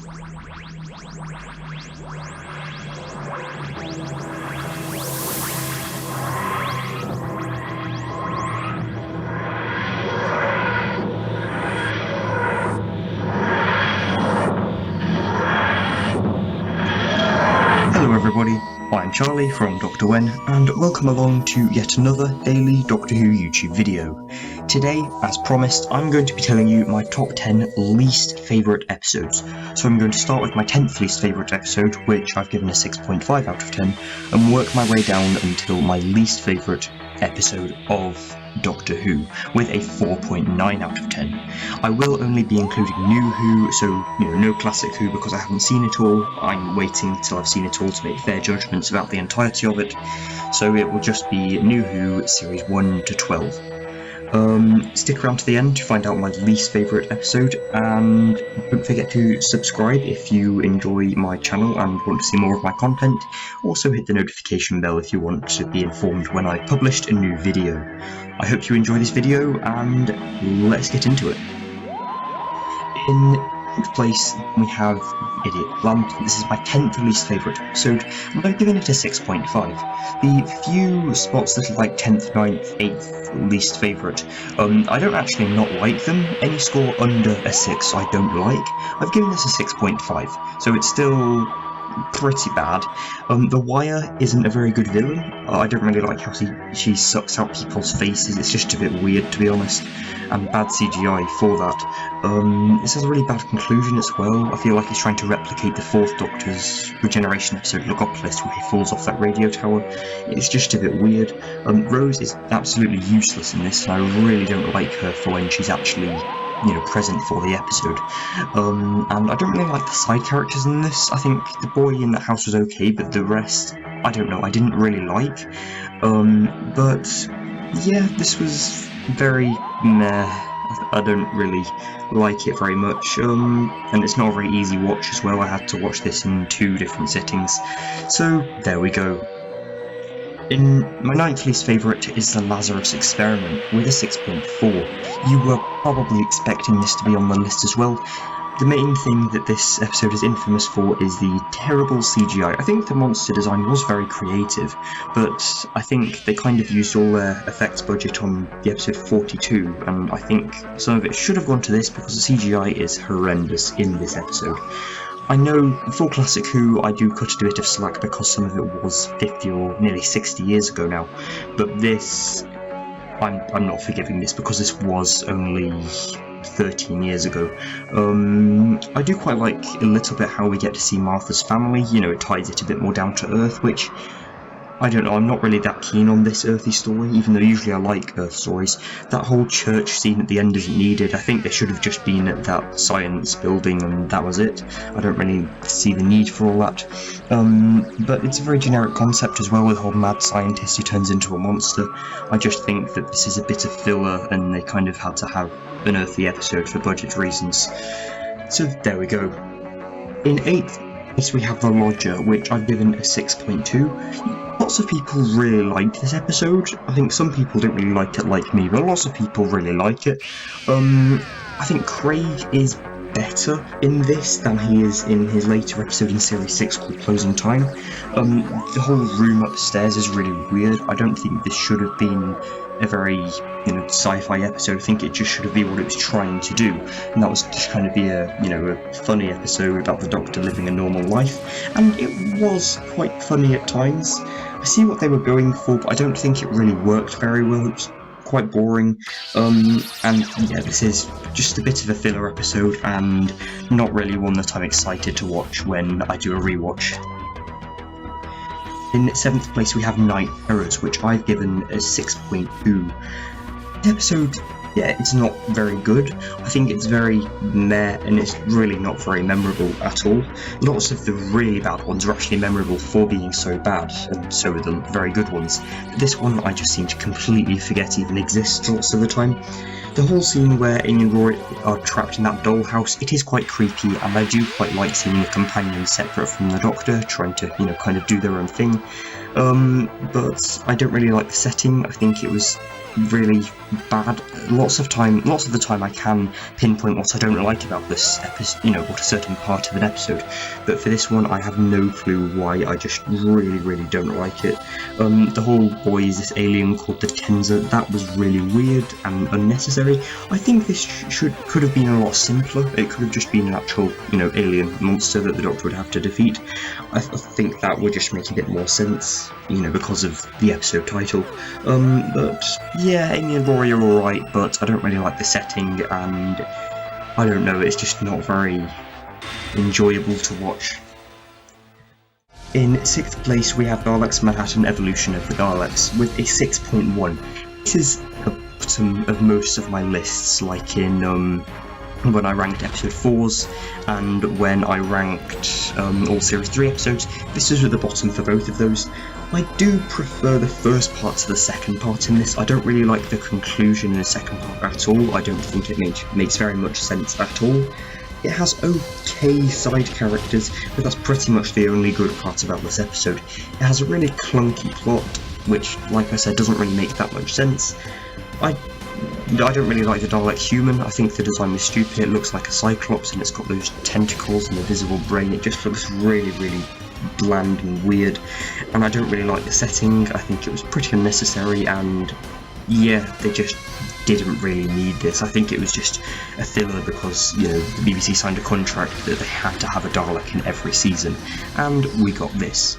Hello everybody, I'm Charlie from Dr. Wen, and welcome along to yet another daily Doctor Who YouTube video. Today, as promised, I'm going to be telling you my top 10 least favourite episodes. So I'm going to start with my 10th least favourite episode, which I've given a 6.5 out of 10, and work my way down until my least favourite episode of Doctor Who, with a 4.9 out of 10. I will only be including New Who, so no Classic Who because I haven't seen it all. I'm waiting till I've seen it all to make fair judgments about the entirety of it, so it will just be New Who Series 1 to 12. Stick around to the end to find out my least favourite episode, and don't forget to subscribe if you enjoy my channel and want to see more of my content. Also hit the notification bell if you want to be informed when I published a new video. I hope you enjoy this video, and let's get into it. In 10th place we have Idiot Lamp. This is my 10th least favourite episode, and I've given it a 6.5. The few spots that are like 10th, 9th, 8th least favourite, I don't actually not like them. Any score under a 6 I don't like. I've given this a 6.5, so it's still pretty bad. The Wire isn't a very good villain. I don't really like how she sucks out people's faces. It's just a bit weird, to be honest, and bad CGI for that. This has a really bad conclusion as well. I feel like it's trying to replicate the 4th Doctor's regeneration episode Logopolis, where he falls off that radio tower. It's just a bit weird. Rose is absolutely useless in this, and I really don't like her for when she's actually present for the episode. And I don't really like the side characters in this. I think the boy in that house was okay, but the rest, I don't know, I didn't really like. But yeah, this was very meh. I don't really like it very much, and it's not a very easy watch as well. I had to watch this in 2 different sittings, so there we go. In my 9th least favourite is the Lazarus experiment, with a 6.4. You were probably expecting this to be on the list as well. The main thing that this episode is infamous for is the terrible CGI. I think the monster design was very creative, but I think they kind of used all their effects budget on the episode 42, and I think some of it should have gone to this because the CGI is horrendous in this episode. I know for Classic Who I do cut a bit of slack because some of it was 50 or nearly 60 years ago now, but this, I'm not forgiving this because this was only 13 years ago. I do quite like a little bit how we get to see Martha's family. It ties it a bit more down to earth, which I don't know, I'm not really that keen on this earthy story, even though usually I like earth stories. That whole church scene at the end isn't needed. I think they should have just been at that science building and that was it. I don't really see the need for all that. But it's a very generic concept as well, with a whole mad scientist who turns into a monster. I just think that this is a bit of filler and they kind of had to have an earthy episode for budget reasons. So there we go. In 8th place we have The Lodger, which I've given a 6.2. Lots of people really liked this episode. I think some people didn't really like it like me, but lots of people really like it. I think Craig is better in this than he is in his later episode in Series 6 called Closing Time. The whole room upstairs is really weird. I don't think this should have been a very sci-fi episode. I think it just should have been what it was trying to do, and that was just kind of be a funny episode about the Doctor living a normal life, and it was quite funny at times. I see what they were going for, but I don't think it really worked very well. It was quite boring, and yeah, this is just a bit of a filler episode and not really one that I'm excited to watch when I do a rewatch. In 7th place we have Night Terrors, which I've given a 6.2. The episode, yeah, it's not very good. I think it's very meh, and it's really not very memorable at all. Lots of the really bad ones are actually memorable for being so bad, and so are the very good ones. But this one I just seem to completely forget even exists lots of the time. The whole scene where Amy and Rory are trapped in that dollhouse, it is quite creepy, and I do quite like seeing the companions separate from the Doctor, trying to, kind of do their own thing. but I don't really like the setting. I think it was really bad. Lots of the time I can pinpoint what I don't like about this episode, what a certain part of an episode, but for this one I have no clue why. I just really don't like it. The whole boys, this alien called the Tenza, that was really weird and unnecessary. I think this could have been a lot simpler. It could have just been an actual, alien monster that the Doctor would have to defeat. I think that would just make a bit more sense, because of the episode title. But yeah, Amy and Rory are alright, but I don't really like the setting, and I don't know, it's just not very enjoyable to watch. In 6th place we have Daleks Manhattan Evolution of the Daleks with a 6.1. This is the bottom of most of my lists, like in when I ranked episode 4s and when I ranked all series 3 episodes. This is at the bottom for both of those. I do prefer the first part to the second part in this. I don't really like the conclusion in the second part at all. I don't think it makes very much sense at all. It has okay side characters, but that's pretty much the only good part about this episode. It has a really clunky plot, which, like I said, doesn't really make that much sense. I don't really like the Dalek human. I think the design is stupid. It looks like a Cyclops and it's got those tentacles and a visible brain. It just looks really bland and weird, and I don't really like the setting. I think it was pretty unnecessary, and yeah, they just didn't really need this. I think it was just a filler because, the BBC signed a contract that they had to have a Dalek in every season, and we got this.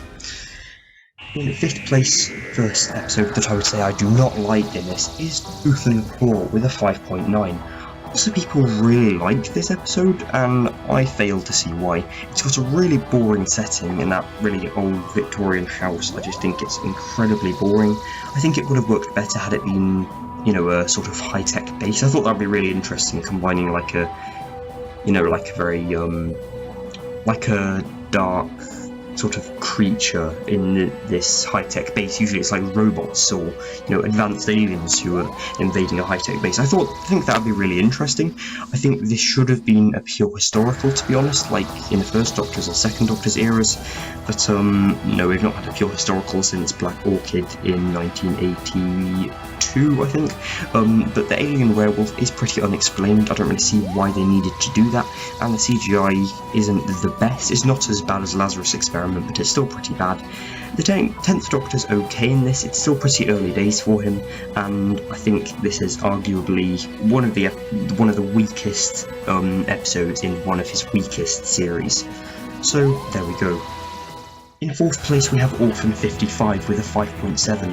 In 5th place, first episode that I would say I do not like in this is Tooth and Claw with a 5.9. Lots of people really like this episode, and I fail to see why. It's got a really boring setting in that really old Victorian house. I just think it's incredibly boring. I think it would have worked better had it been, a sort of high-tech base. I thought that would be really interesting, combining like a very, like a dark sort of creature in this high-tech base. Usually it's like robots or, advanced aliens who are invading a high-tech base. I think that would be really interesting. I think this should have been a pure historical, to be honest, like in the First Doctor's or Second Doctor's eras, but no, we've not had a pure historical since Black Orchid in 1982, I think. But the alien werewolf is pretty unexplained. I don't really see why they needed to do that, and the CGI isn't the best. It's not as bad as Lazarus Experiment, but it's still pretty bad. The 10th Doctor's okay in this. It's still pretty early days for him, and I think this is arguably one of the weakest episodes in one of his weakest series. So there we go. In 4th place we have Orphan 55 with a 5.7.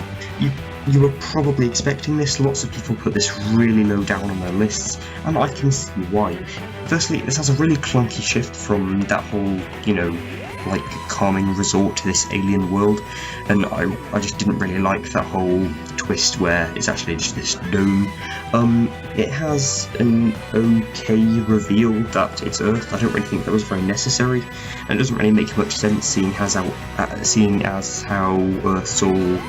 You were probably expecting this. Lots of people put this really low down on their lists, and I can see why. Firstly, this has a really clunky shift from that whole, like calming resort to this alien world, and I just didn't really like that whole twist where it's actually just this dome. It has an okay reveal that it's Earth. I don't really think that was very necessary, and it doesn't really make much sense seeing as how Earth's all,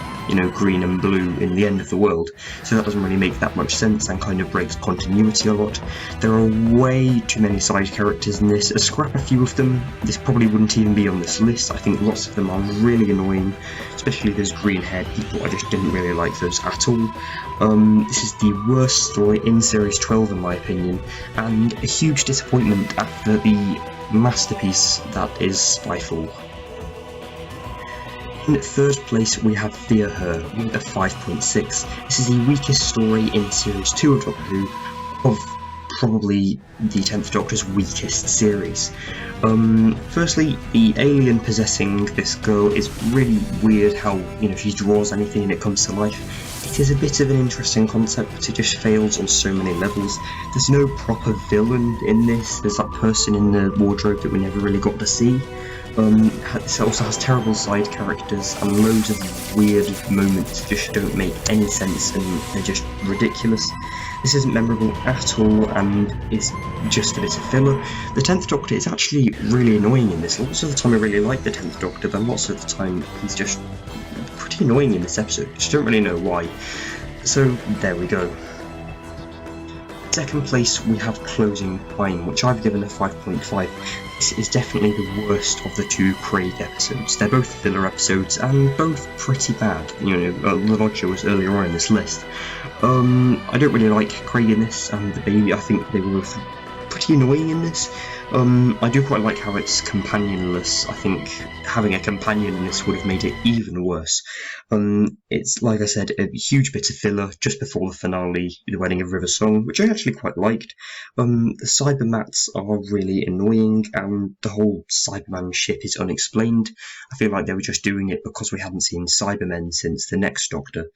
green and blue in the end of the world, so that doesn't really make that much sense and kind of breaks continuity a lot. There are way too many side characters in this. Scrap a few of them, this probably wouldn't even be on this list. I think lots of them are really annoying, especially those green-haired people. I just didn't really like those at all. This is the worst story in Series 12 in my opinion, and a huge disappointment after the masterpiece that is Spyfall. In 3rd place we have Fear Her with a 5.6. This is the weakest story in Series 2 of Doctor Who, of probably the 10th Doctor's weakest series. Firstly, the alien possessing this girl is really weird how, she draws anything and it comes to life. It is a bit of an interesting concept, but it just fails on so many levels. There's no proper villain in this. There's that person in the wardrobe that we never really got to see. It also has terrible side characters and loads of weird moments that just don't make any sense, and they're just ridiculous. This isn't memorable at all, and it's just a bit of filler. The 10th Doctor is actually really annoying in this. Lots of the time I really like the 10th Doctor, but lots of the time he's just pretty annoying in this episode. Just don't really know why. So there we go. Second place, we have Closing Time, which I've given a 5.5. This is definitely the worst of the two Craig episodes. They're both filler episodes, and both pretty bad. You know, the Lodge was earlier on in this list. I don't really like Craig in this, and the baby. I think they were both pretty annoying in this. I do quite like how it's companionless. I think having a companion in this would have made it even worse. It's, like I said, a huge bit of filler just before the finale, the Wedding of River Song, which I actually quite liked. The Cybermats are really annoying, and the whole Cyberman ship is unexplained. I feel like they were just doing it because we hadn't seen Cybermen since the next Doctor.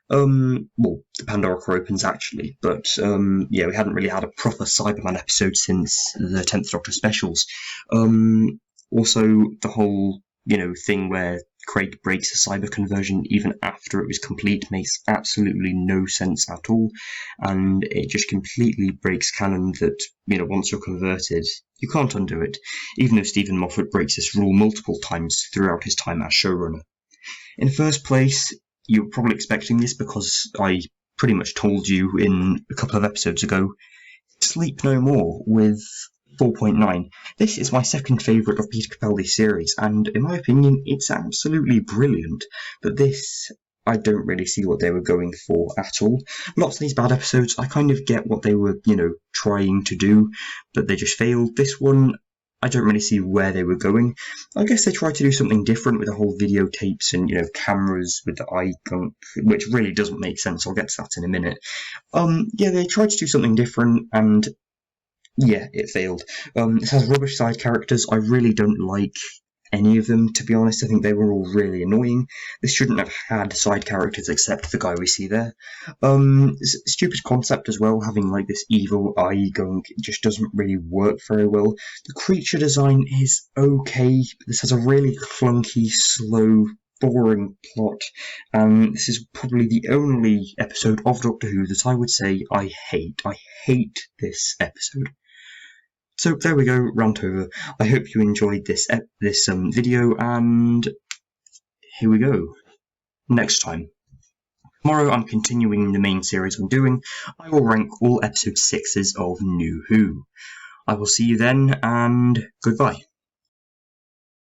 Well, the Pandora Core opens actually, but yeah, we hadn't really had a proper Cyberman episode since the 10th Doctor specials. Also, the whole, thing where Craig breaks the cyber conversion even after it was complete makes absolutely no sense at all, and it just completely breaks canon that, once you're converted, you can't undo it, even though Stephen Moffat breaks this rule multiple times throughout his time as showrunner. In first place, you're probably expecting this because I pretty much told you in a couple of episodes ago, Sleep No More with 4.9. This is my second favourite of Peter Capaldi's series, and in my opinion, it's absolutely brilliant. But this, I don't really see what they were going for at all. Lots of these bad episodes, I kind of get what they were, trying to do, but they just failed. This one, I don't really see where they were going. I guess they tried to do something different with the whole videotapes and, cameras with the eye gunk, which really doesn't make sense. I'll get to that in a minute. Yeah, they tried to do something different, and yeah, it failed. This has rubbish side characters. I really don't like any of them, to be honest. I think they were all really annoying. This shouldn't have had side characters except the guy we see there. Stupid concept as well, having like this evil eye gunk. It just doesn't really work very well. The creature design is okay. This has a really clunky, slow, boring plot, and this is probably the only episode of Doctor Who that I would say I hate. I hate this episode. So there we go, rant over. I hope you enjoyed this video, and here we go. Next time. Tomorrow I'm continuing the main series I'm doing. I will rank all episode 6s of New Who. I will see you then, and goodbye.